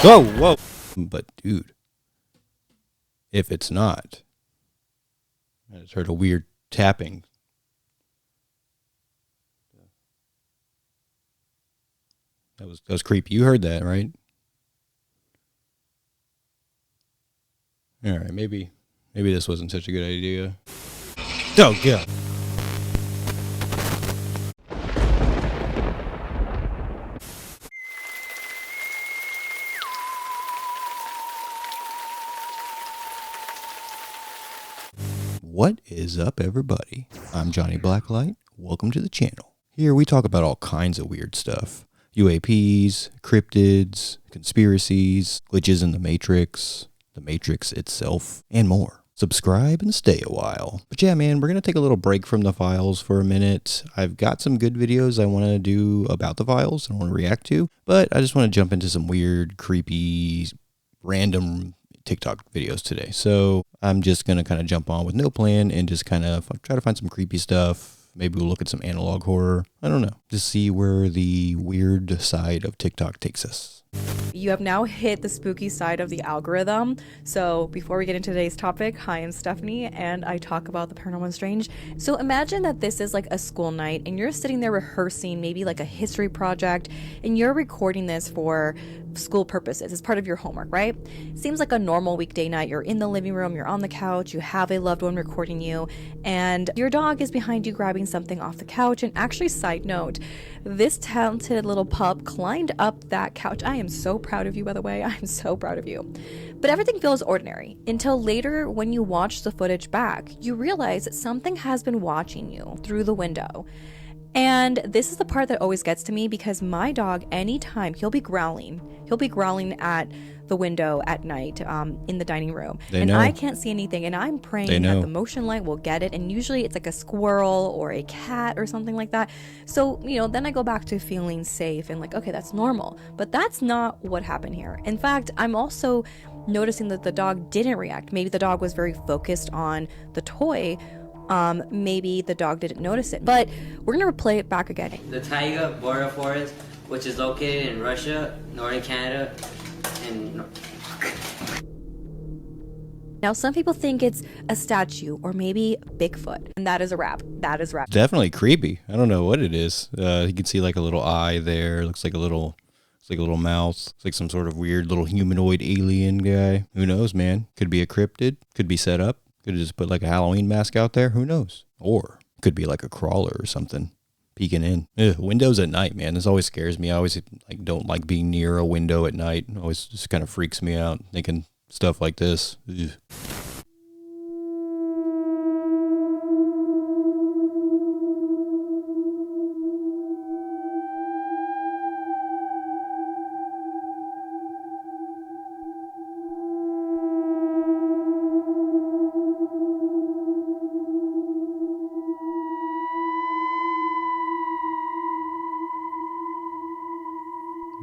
Whoa, whoa. But dude, if it's not, I just heard a weird tapping. That was creepy. You heard that, right? All right, maybe this wasn't such a good idea. Oh god. What is up, everybody? I'm Johnny Blacklight. Welcome to the channel. Here we talk about all kinds of weird stuff. UAPs, cryptids, conspiracies, glitches in the Matrix itself, and more. Subscribe and stay a while. But yeah, man, we're going to take a little break from the files for a minute. I've got some good videos I want to do about the files and want to react to, but I just want to jump into some weird, creepy, random TikTok videos today. So I'm just going to kind of jump on with no plan and just kind of try to find some creepy stuff. Maybe we'll look at some analog horror. I don't know. Just see where the weird side of TikTok takes us. You have now hit the spooky side of the algorithm. So before we get into today's topic, hi, I'm Stephanie and I talk about the paranormal and strange. So imagine that this is like a school night and you're sitting there rehearsing maybe like a history project and you're recording this for school purposes as part of your homework, right? Seems like a normal weekday night. You're in the living room, you're on the couch, you have a loved one recording you, and your dog is behind you grabbing something off the couch. And actually, side note, this talented little pup climbed up that couch. I am so proud of you, by the way. I'm so proud of you. But everything feels ordinary until later when you watch the footage back, you realize that something has been watching you through the window. And this is the part that always gets to me because my dog, anytime, he'll be growling at the window at night in the dining room. I can't see anything, and I'm praying that the motion light will get it, and usually it's like a squirrel or a cat or something like that. So, then I go back to feeling safe and like, okay, that's normal. But that's not what happened here. In fact, I'm also noticing that the dog didn't react. Maybe the dog was very focused on the toy. Maybe the dog didn't notice it, but we're gonna replay it back again. The taiga boreal forest, which is located in Russia, northern Canada, and now some people think it's a statue or maybe Bigfoot, and that is a wrap. That is wrap. Definitely creepy. I don't know what it is. You can see like a little eye there. Looks like a little mouth. It's like some sort of weird little humanoid alien guy. Who knows, man? Could be a cryptid. Could be set up. Could have just put like a Halloween mask out there. Who knows? Or could be like a crawler or something peeking in. Windows at night, man. This always scares me. I always don't like being near a window at night. It always just kind of freaks me out thinking stuff like this. Ugh.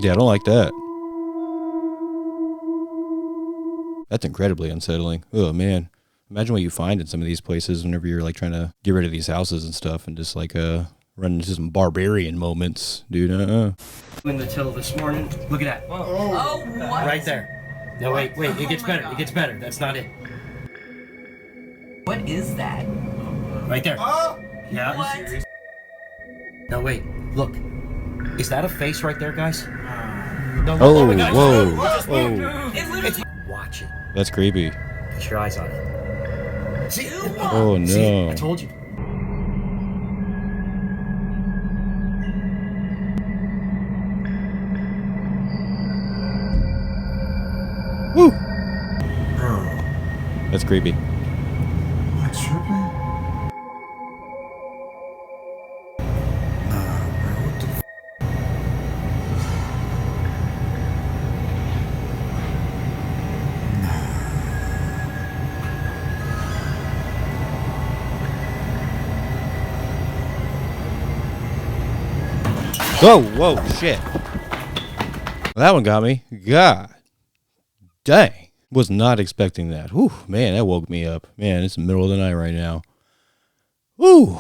Yeah, I don't like that. That's incredibly unsettling. Oh, man. Imagine what you find in some of these places whenever you're like trying to get rid of these houses and stuff and just like run into some barbarian moments, dude. In the till this morning. Look at that. Whoa. Oh, what? Right there. No, wait. It gets better. It gets better. That's not it. what is that? Right there. Yeah. What? No, wait. Look. Is that a face right there, guys? No, Oh, guys. whoa. It's watch it. That's creepy. Put your eyes on it. See? Oh, no. See? I told you. Woo. Bro, That's creepy. am I tripping? Nah, bro, what the f? Whoa, shit. That one got me. God dang. Was not expecting that. Whew, man, that woke me up. Man, it's the middle of the night right now. Whew.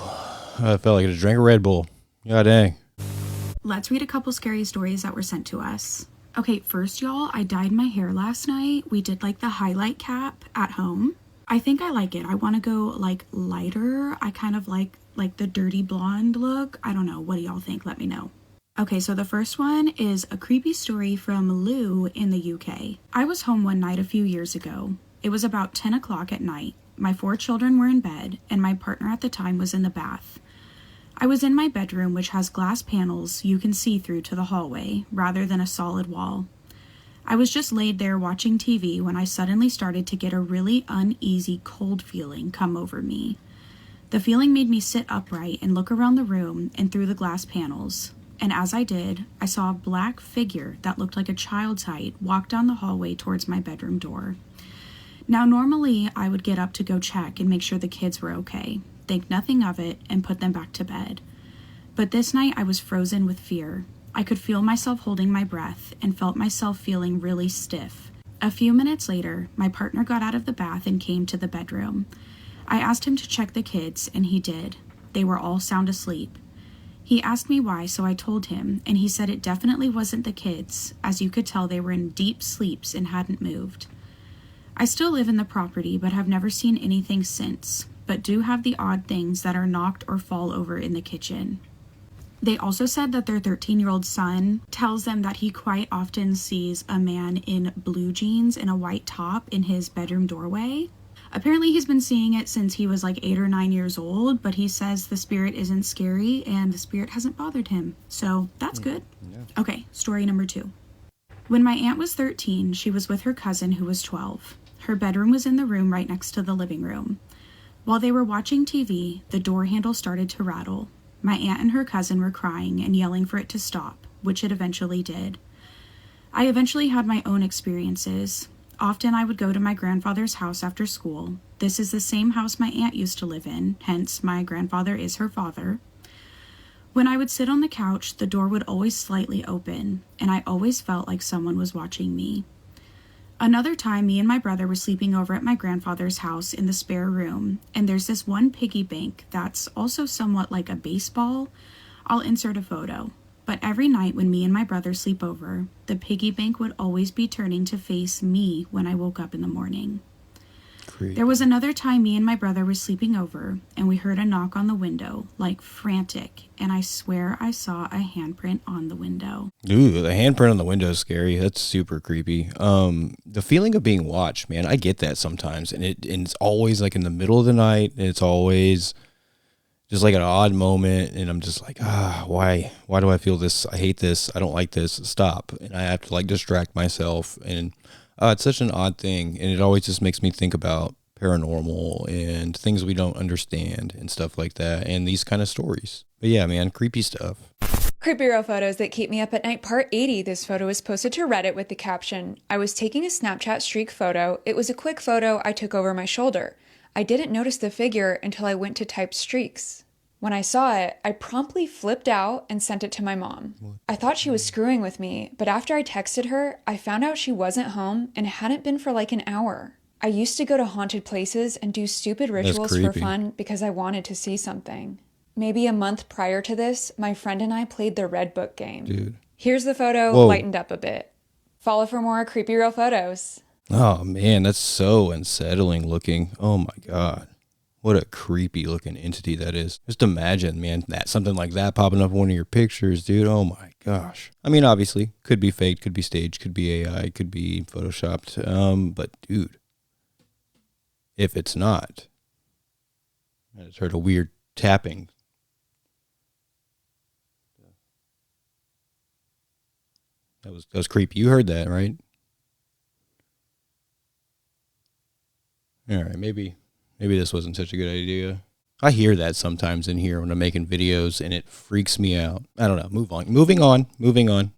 I felt like I just drank a Red Bull. God dang. Let's read a couple scary stories that were sent to us. Okay, first, y'all, I dyed my hair last night. We did like the highlight cap at home. I think I like it. I want to go like lighter. I kind of like the dirty blonde look. I don't know. What do y'all think? Let me know. Okay, so the first one is a creepy story from Lou in the UK. I was home one night a few years ago. It was about 10 o'clock at night. My 4 children were in bed, and my partner at the time was in the bath. I was in my bedroom, which has glass panels you can see through to the hallway, rather than a solid wall. I was just laid there watching TV when I suddenly started to get a really uneasy cold feeling come over me. The feeling made me sit upright and look around the room and through the glass panels. And as I did, I saw a black figure that looked like a child's height walk down the hallway towards my bedroom door. Now, normally I would get up to go check and make sure the kids were okay, think nothing of it, and put them back to bed. But this night I was frozen with fear. I could feel myself holding my breath and felt myself feeling really stiff. A few minutes later, my partner got out of the bath and came to the bedroom. I asked him to check the kids, and he did. They were all sound asleep. He asked me why, so I told him, and he said it definitely wasn't the kids, as you could tell they were in deep sleeps and hadn't moved. I still live in the property, but have never seen anything since, but do have the odd things that are knocked or fall over in the kitchen. They also said that their 13-year-old son tells them that he quite often sees a man in blue jeans and a white top in his bedroom doorway. Apparently he's been seeing it since he was like 8 or 9 years old, but he says the spirit isn't scary and the spirit hasn't bothered him. So that's good. Yeah. Okay, story number 2. When my aunt was 13, she was with her cousin who was 12. Her bedroom was in the room right next to the living room. While they were watching TV, the door handle started to rattle. My aunt and her cousin were crying and yelling for it to stop, which it eventually did. I eventually had my own experiences. Often I would go to my grandfather's house after school. This is the same house my aunt used to live in, hence my grandfather is her father. When I would sit on the couch, the door would always slightly open, and I always felt like someone was watching me. Another time, me and my brother were sleeping over at my grandfather's house in the spare room, and there's this one piggy bank that's also somewhat like a baseball. I'll insert a photo. But every night when me and my brother sleep over, the piggy bank would always be turning to face me when I woke up in the morning. Creepy. There was another time me and my brother were sleeping over, and we heard a knock on the window, like frantic, and I swear I saw a handprint on the window. Ooh, the handprint on the window is scary. That's super creepy. The feeling of being watched, man, I get that sometimes, and it's always like in the middle of the night, and it's always just like an odd moment, and I'm just like, why do I feel this? I hate this. I don't like this. Stop. And I have to like distract myself, and it's such an odd thing, and it always just makes me think about paranormal and things we don't understand and stuff like that, and these kind of stories. But yeah, man, creepy stuff. Creepy real photos that keep me up at night, part 80. This photo was posted to Reddit with the caption, "I was taking a Snapchat streak photo. It was a quick photo I took over my shoulder. I didn't notice the figure until I went to type streaks. When I saw it, I promptly flipped out and sent it to my mom. I thought she was screwing with me, but after I texted her, I found out she wasn't home and hadn't been for like an hour. I used to go to haunted places and do stupid rituals for fun because I wanted to see something. Maybe a month prior to this, my friend and I played the Red Book game. Dude. Here's the photo lightened up a bit. Follow for more creepy real photos." Oh man, that's so unsettling looking. Oh my God. What a creepy looking entity that is. Just imagine, man, that something like that popping up in one of your pictures, dude. Oh my gosh. I mean, obviously, could be faked, could be staged, could be AI, could be photoshopped. But dude, if it's not, I just heard a weird tapping. That was creepy. You heard that, right? All right, maybe this wasn't such a good idea. I hear that sometimes in here when I'm making videos, and it freaks me out. I don't know. Moving on.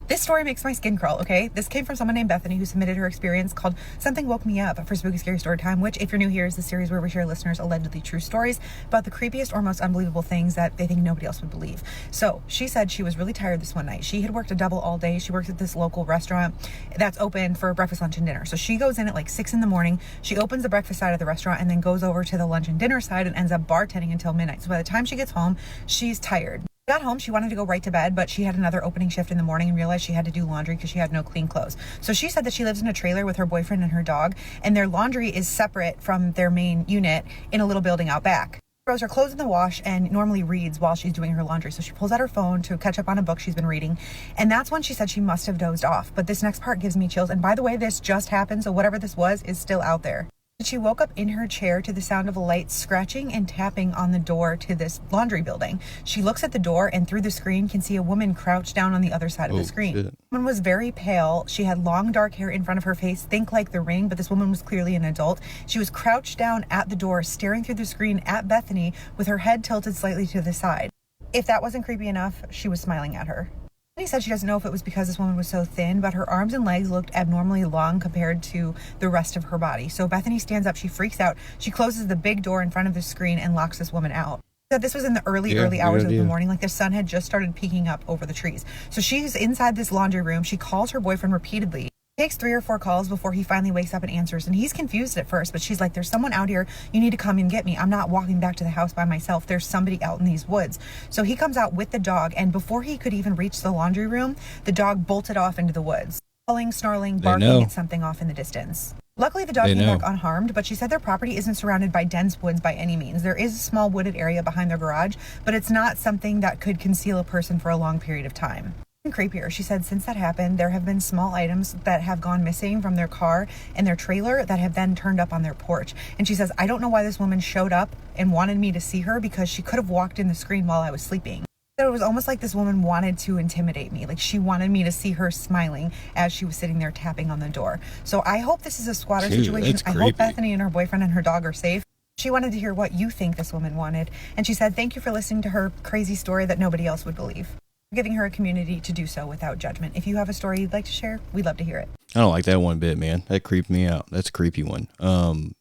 This story makes my skin crawl, okay? This came from someone named Bethany who submitted her experience called Something Woke Me Up for Spooky Scary Story Time, which, if you're new here, is the series where we share listeners' allegedly true stories about the creepiest or most unbelievable things that they think nobody else would believe. So she said she was really tired this one night. She had worked a double all day. She works at this local restaurant that's open for breakfast, lunch, and dinner. So she goes in at like 6 in the morning. She opens the breakfast side of the restaurant and then goes over to the lunch and dinner side and ends up bartending until midnight. So by the time she gets home, she's tired. Got home, she wanted to go right to bed, but she had another opening shift in the morning and realized she had to do laundry because she had no clean clothes. So she said that she lives in a trailer with her boyfriend and her dog, and their laundry is separate from their main unit in a little building out back. She throws her clothes in the wash and normally reads while she's doing her laundry. So she pulls out her phone to catch up on a book she's been reading, and that's when she said she must have dozed off. But this next part gives me chills, and by the way, this just happened, so whatever this was is still out there. She woke up in her chair to the sound of a light scratching and tapping on the door to this laundry building. She looks at the door and through the screen can see a woman crouched down on the other side of the screen. Shit. The woman was very pale. She had long dark hair in front of her face, think like The Ring, but this woman was clearly an adult. She was crouched down at the door, staring through the screen at Bethany with her head tilted slightly to the side. If that wasn't creepy enough, she was smiling at her. Bethany said she doesn't know if it was because this woman was so thin, but her arms and legs looked abnormally long compared to the rest of her body. So Bethany stands up, she freaks out, she closes the big door in front of the screen and locks this woman out. Said this was in the early hours of the morning, like the sun had just started peeking up over the trees. So she's inside this laundry room, she calls her boyfriend repeatedly. Takes 3 or 4 calls before he finally wakes up and answers, and he's confused at first, but she's like, there's someone out here, you need to come and get me. I'm not walking back to the house by myself, there's somebody out in these woods. So he comes out with the dog, and before he could even reach the laundry room, the dog bolted off into the woods, calling, snarling, barking at something off in the distance. Luckily, the dog came back unharmed, but she said their property isn't surrounded by dense woods by any means. There is a small wooded area behind their garage, but it's not something that could conceal a person for a long period of time. Creepier, she said since that happened, there have been small items that have gone missing from their car and their trailer that have then turned up on their porch. And she says, I don't know why this woman showed up and wanted me to see her because she could have walked in the screen while I was sleeping. It was almost like this woman wanted to intimidate me. Like she wanted me to see her smiling as she was sitting there tapping on the door. So I hope this is a squatter situation. I hope Bethany and her boyfriend and her dog are safe. She wanted to hear what you think this woman wanted. And she said, thank you for listening to her crazy story that nobody else would believe. Giving her a community to do so without judgment. If you have a story you'd like to share, we'd love to hear it. I don't like that one bit, man. That creeped me out. That's a creepy one.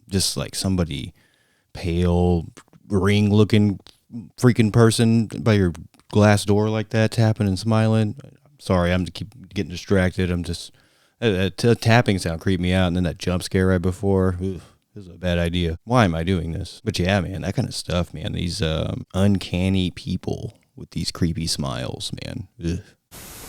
Just like somebody pale, ring-looking freaking person by your glass door like that, tapping and smiling. Sorry, I'm keep getting distracted. I'm just that tapping sound creeped me out, and then that jump scare right before. Oof, this is a bad idea. Why am I doing this? But yeah, man, that kind of stuff, man. These uncanny people with these creepy smiles, man. Ugh.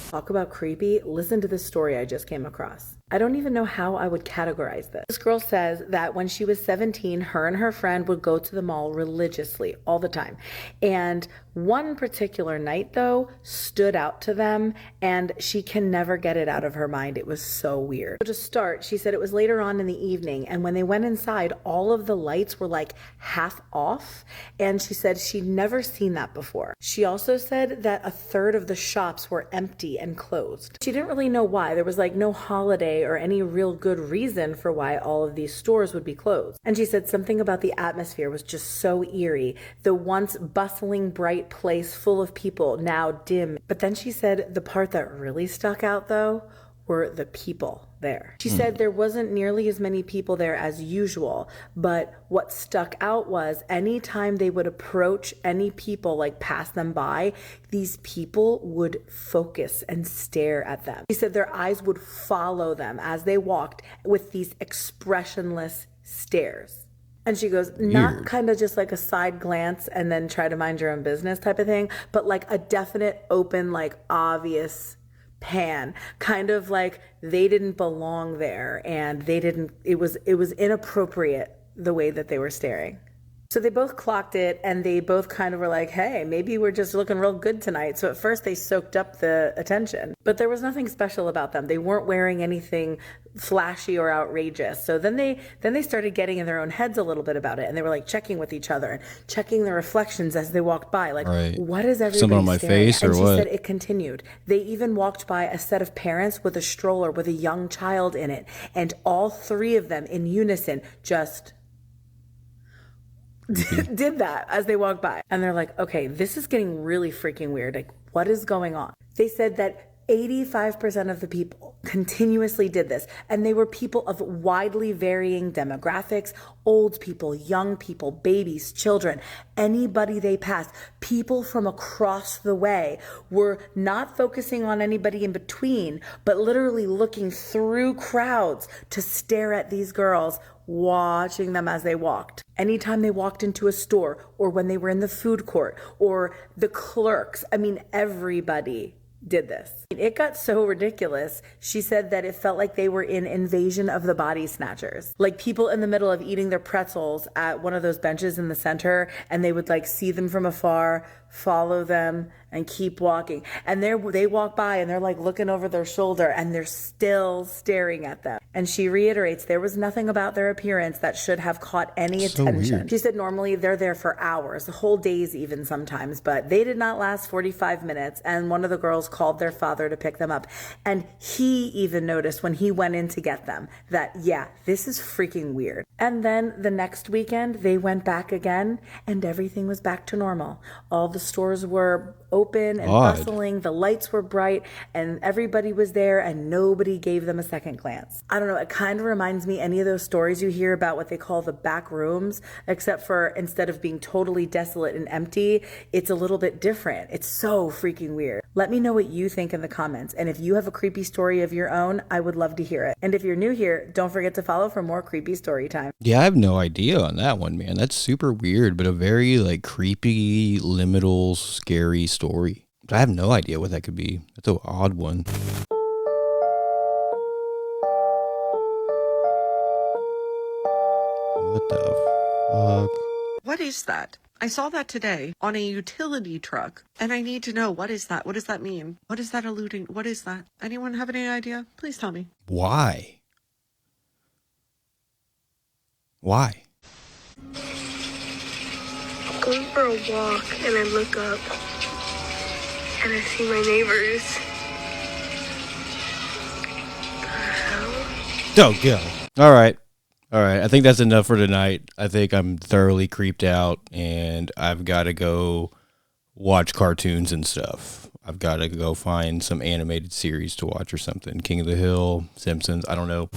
Talk about creepy. Listen to this story I just came across. I don't even know how I would categorize this. This girl says that when she was 17, her and her friend would go to the mall religiously all the time. And one particular night, though, stood out to them, and she can never get it out of her mind. It was so weird. So to start, she said it was later on in the evening, and when they went inside, all of the lights were like half off, and she said she'd never seen that before. She also said that a third of the shops were empty and closed. She didn't really know why. There was like no holiday or any real good reason for why all of these stores would be closed. And she said something about the atmosphere was just so eerie. The once bustling, bright place full of people, now dim. But then she said the part that really stuck out, though, were the people there. She said there wasn't nearly as many people there as usual, but what stuck out was anytime they would approach any people, like pass them by, these people would focus and stare at them. She said their eyes would follow them as they walked with these expressionless stares. And she goes, not kind of just like a side glance and then try to mind your own business type of thing, but like a definite, open, like obvious pan, kind of like they didn't belong there and it was inappropriate the way that they were staring. So they both clocked it, and they both kind of were like, hey, maybe we're just looking real good tonight. So at first they soaked up the attention, but there was nothing special about them. They weren't wearing anything flashy or outrageous. So then they started getting in their own heads a little bit about it, and they were like checking with each other and checking the reflections as they walked by. Like, what is everybody Something on my face, or and she what? said it continued. They even walked by a set of parents with a stroller with a young child in it, and all three of them in unison just did that as they walked by. And they're like, okay, this is getting really freaking weird. Like, what is going on? They said that 85% of the people continuously did this, and they were people of widely varying demographics, old people, young people, babies, children, anybody they passed. People from across the way were not focusing on anybody in between, but literally looking through crowds to stare at these girls watching them as they walked. Anytime they walked into a store or when they were in the food court or the clerks, I mean, everybody did this. It got so ridiculous. She said that it felt like they were in Invasion of the Body Snatchers. Like people in the middle of eating their pretzels at one of those benches in the center, and they would like see them from afar, follow them, and keep walking. And they walk by and they're like looking over their shoulder and they're still staring at them. And she reiterates there was nothing about their appearance that should have caught any attention. Weird. She said normally they're there for hours, whole days even sometimes, but they did not last 45 minutes. And one of the girls called their father to pick them up. And he even noticed when he went in to get them that, yeah, this is freaking weird. And then the next weekend they went back again and everything was back to normal. All the stores were open and bustling, the lights were bright, and everybody was there and nobody gave them a second glance. I don't know, it kind of reminds me any of those stories you hear about what they call the back rooms, except for instead of being totally desolate and empty, it's a little bit different. It's so freaking weird. Let me know what you think in the comments, and if you have a creepy story of your own, I would love to hear it. And if you're new here, don't forget to follow for more creepy story time. Yeah, I have no idea on that one, man. That's super weird, but a very like creepy, liminal, scary story. I have no idea what that could be. That's an odd one. What the fuck? What is that? I saw that today on a utility truck, and I need to know, what is that? What does that mean? What is that alluding? What is that? Anyone have any idea? Please tell me. Why? Why? I'm going for a walk, and I look up, and I see my neighbors. The hell? Don't go. All right. I think that's enough for tonight. I think I'm thoroughly creeped out, and I've got to go watch cartoons and stuff. I've got to go find some animated series to watch or something. King of the Hill, Simpsons, I don't know.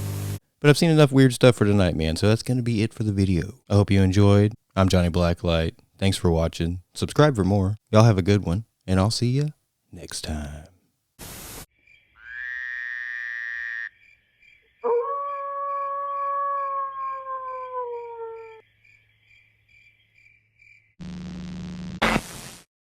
But I've seen enough weird stuff for tonight, man. So that's going to be it for the video. I hope you enjoyed. I'm Johnny Blacklight. Thanks for watching. Subscribe for more. Y'all have a good one, and I'll see you next time.